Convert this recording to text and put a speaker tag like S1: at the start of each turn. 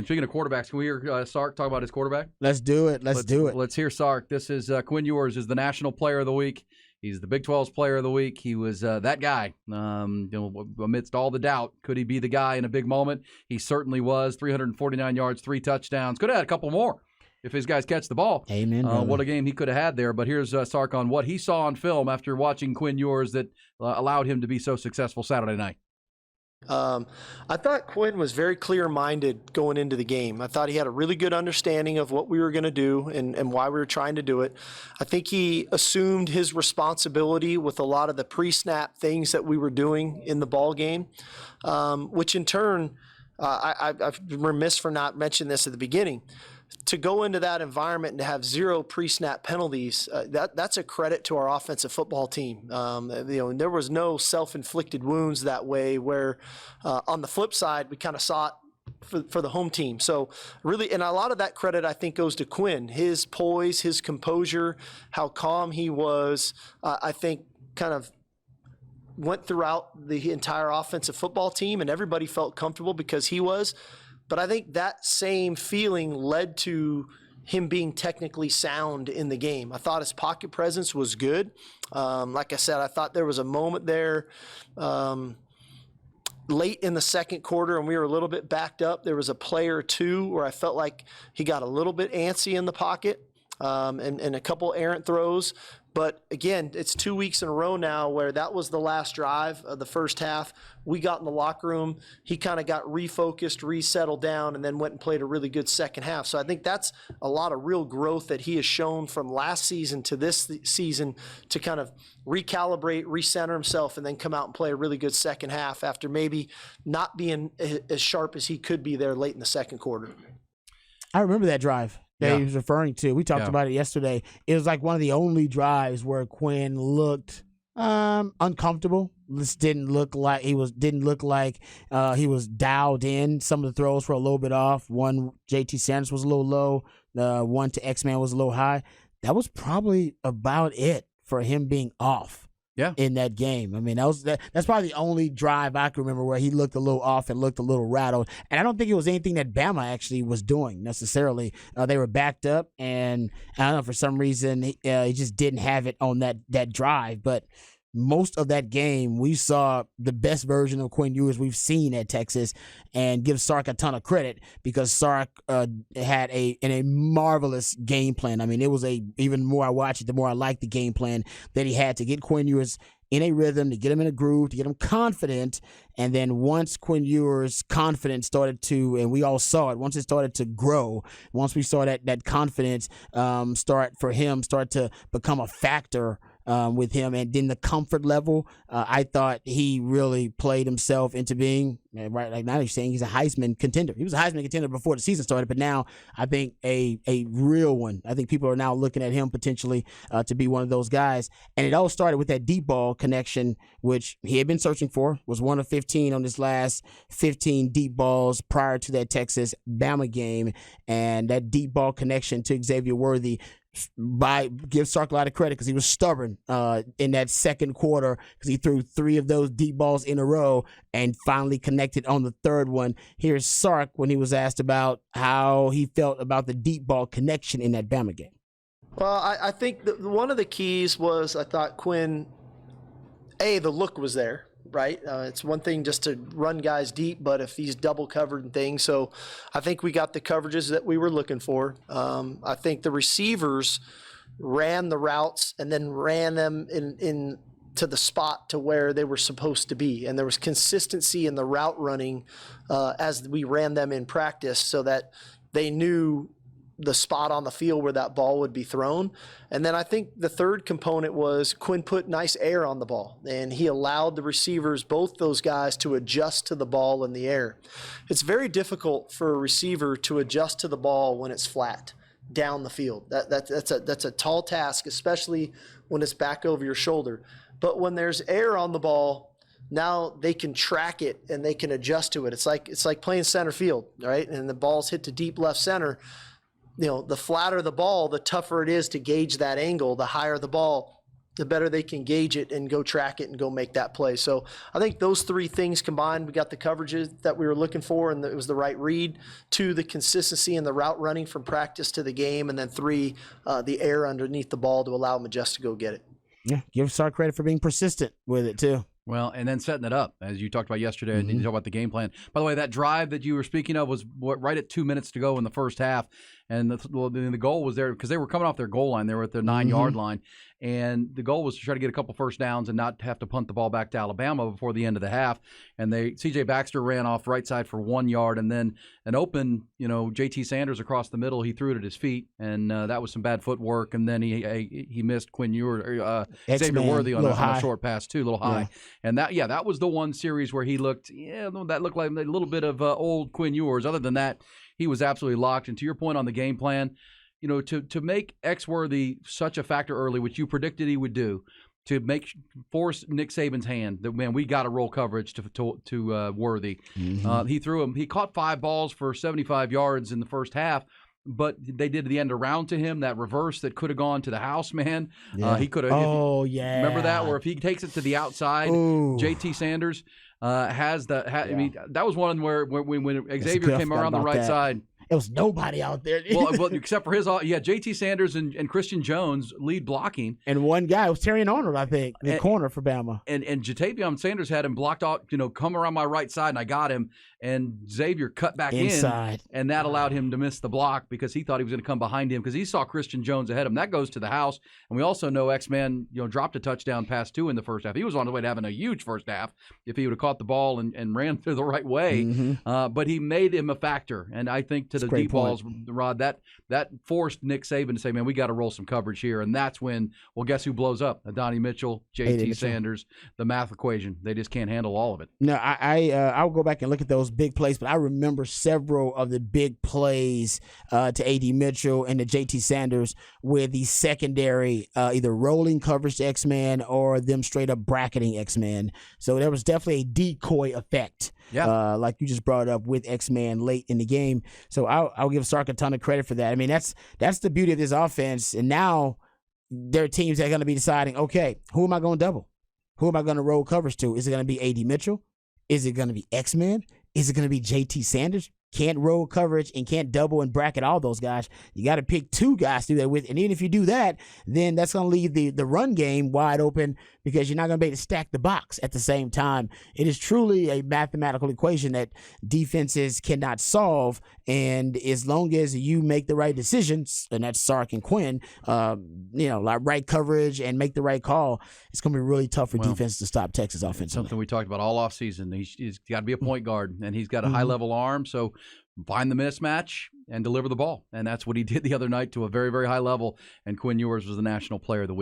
S1: Speaking of quarterbacks, can we hear Sark talk about his quarterback?
S2: Let's do it. Let's do it.
S1: Let's hear Sark. This is Quinn Ewers is the National Player of the Week. He's the Big 12's Player of the Week. He was that guy. Amidst all the doubt, could he be the guy in a big moment? He certainly was. 349 yards, 3 touchdowns. Could have had a couple more if his guys catch the ball.
S2: Amen.
S1: What a game he could have had there. But here's Sark on what he saw on film after watching Quinn Ewers that allowed him to be so successful Saturday night.
S3: I thought Quinn was very clear-minded going into the game. I thought he had a really good understanding of what we were going to do and why we were trying to do it. I think he assumed his responsibility with a lot of the pre-snap things that we were doing in the ball game, which in turn, I'm remiss for not mentioning this at the beginning. To go into that environment and to have 0 pre-snap penalties, that's a credit to our offensive football team. There was no self-inflicted wounds that way where on the flip side, we kind of saw it for the home team. So really, and a lot of that credit I think goes to Quinn, his poise, his composure, how calm he was, I think kind of went throughout the entire offensive football team, and everybody felt comfortable because he was. But I think that same feeling led to him being technically sound in the game. I thought his pocket presence was good. Like I said, I thought there was a moment there late in the second quarter, and we were a little bit backed up. There was a play or two where I felt like he got a little bit antsy in the pocket and a couple errant throws. But again, it's 2 weeks in a row now where that was the last drive of the first half. We got in the locker room. He kind of got refocused, resettled down, and then went and played a really good second half. So I think that's a lot of real growth that he has shown from last season to this season to kind of recalibrate, recenter himself, and then come out and play a really good second half after maybe not being as sharp as he could be there late in the second quarter.
S2: I remember that drive that he was referring to. We talked about it yesterday. It was like one of the only drives where Quinn looked uncomfortable. This didn't look like he was dialed in. Some of the throws were a little bit off. One, JT Sanders was a little low. One to X-Man was a little high. That was probably about it for him being off. In that game. I mean, that's probably the only drive I can remember where he looked a little off and looked a little rattled. And I don't think it was anything that Bama actually was doing necessarily. They were backed up, and I don't know, for some reason he just didn't have it on that drive. But most of that game, we saw the best version of Quinn Ewers we've seen at Texas, and give Sark a ton of credit because Sark had a marvelous game plan. I mean, it was even more I watch it, the more I like the game plan that he had to get Quinn Ewers in a rhythm, to get him in a groove, to get him confident. And then once Quinn Ewers' confidence started to, and we all saw it, once it started to grow, once we saw that confidence start to become a factor with him, and then the comfort level, I thought he really played himself into being, right, like now you're saying he's a Heisman contender. He was a Heisman contender before the season started, but now I think a real one. I think people are now looking at him potentially to be one of those guys. And it all started with that deep ball connection, which he had been searching for, was 1 of 15 on his last 15 deep balls prior to that Texas-Bama game. And that deep ball connection to Xavier Worthy, give Sark a lot of credit because he was stubborn in that second quarter, because he threw 3 of those deep balls in a row and finally connected on the third one. Here's Sark when he was asked about how he felt about the deep ball connection in that Bama game.
S3: Well, I think that one of the keys was, I thought Quinn, the look was there. Right? It's one thing just to run guys deep, but if he's double covered and things. So I think we got the coverages that we were looking for. I think the receivers ran the routes and then ran them in to the spot to where they were supposed to be. And there was consistency in the route running as we ran them in practice, so that they knew the spot on the field where that ball would be thrown. And then I think the third component was Quinn put nice air on the ball, and he allowed the receivers, both those guys, to adjust to the ball in the air. It's very difficult for a receiver to adjust to the ball when it's flat down the field. That's a tall task, especially when it's back over your shoulder. But when there's air on the ball, now they can track it and they can adjust to it. It's like playing center field, right? And the ball's hit to deep left center. The flatter the ball, the tougher it is to gauge that angle. The higher the ball, the better they can gauge it and go track it and go make that play. So I think those three things combined, we got the coverages that we were looking for, and it was the right read. 2, the consistency in the route running from practice to the game, and then 3, the air underneath the ball to allow Majestic to go get it.
S2: Yeah, give Sark credit for being persistent with it too.
S1: Well, and then setting it up, as you talked about yesterday, and you talked about the game plan. By the way, that drive that you were speaking of was right at 2 minutes to go in the first half, and the goal was there because they were coming off their goal line. They were at their 9-yard line, and the goal was to try to get a couple first downs and not have to punt the ball back to Alabama before the end of the half. And C.J. Baxter ran off right side for 1 yard, and then an open, J.T. Sanders across the middle. He threw it at his feet, and that was some bad footwork. And then he missed Quinn Ewers, Xavier Worthy on a short pass too, a little high. And that was the one series where he looked, that looked like a little bit of old Quinn Ewers. Other than that, he was absolutely locked. And to your point on the game plan, to make X-Worthy such a factor early, which you predicted he would do, to force Nick Saban's hand that, man, we got to roll coverage to Worthy. He threw him. He caught 5 balls for 75 yards in the first half. But they did the end around to him, that reverse that could have gone to the house, man.
S2: Yeah.
S1: He could have. Remember that, where if he takes it to the outside, J.T. Sanders has the. I mean, that was one where when Xavier came around the right side.
S2: There was nobody out there.
S1: well, except for J.T. Sanders and Christian Jones lead blocking.
S2: And one guy was Terrion Arnold, I think, in the corner for Bama.
S1: And Jatavion Sanders had him blocked out, come around my right side, and I got him. And Xavier cut back
S2: inside,
S1: and that allowed him to miss the block because he thought he was going to come behind him because he saw Christian Jones ahead of him. That goes to the house. And we also know X-Man, dropped a touchdown pass 2 in the first half. He was on the way to having a huge first half if he would have caught the ball and ran through the right way. But he made him a factor. And I think to the deep balls, Rod, that forced Nick Saban to say, man, we got to roll some coverage here. And that's when, well, guess who blows up? Adonai Mitchell, J.T. Sanders, the math equation. They just can't handle all of it.
S2: No, I'll go back and look at those big plays, but I remember several of the big plays to A.D. Mitchell and to J.T. Sanders with the secondary either rolling coverage to X-Man or them straight up bracketing X-Man. So there was definitely a decoy effect. Like you just brought up with X-Man late in the game. So I'll give Sark a ton of credit for that. I mean, that's the beauty of this offense. And now there are teams that are going to be deciding, okay, who am I going to double? Who am I going to roll coverage to? Is it going to be A.D. Mitchell? Is it going to be X-Man? Is it going to be J.T. Sanders? Can't roll coverage and can't double and bracket all those guys. You got to pick 2 guys to do that with. And even if you do that, then that's going to leave the run game wide open because you're not going to be able to stack the box at the same time. It is truly a mathematical equation that defenses cannot solve. And as long as you make the right decisions, and that's Sark and Quinn, like right coverage and make the right call, it's going to be really tough for defense to stop Texas offensively.
S1: Something we talked about all offseason. He's got to be a point guard, and he's got a high-level arm, so find the mismatch and deliver the ball. And that's what he did the other night to a very, very high level, and Quinn Ewers was the National Player of the Week.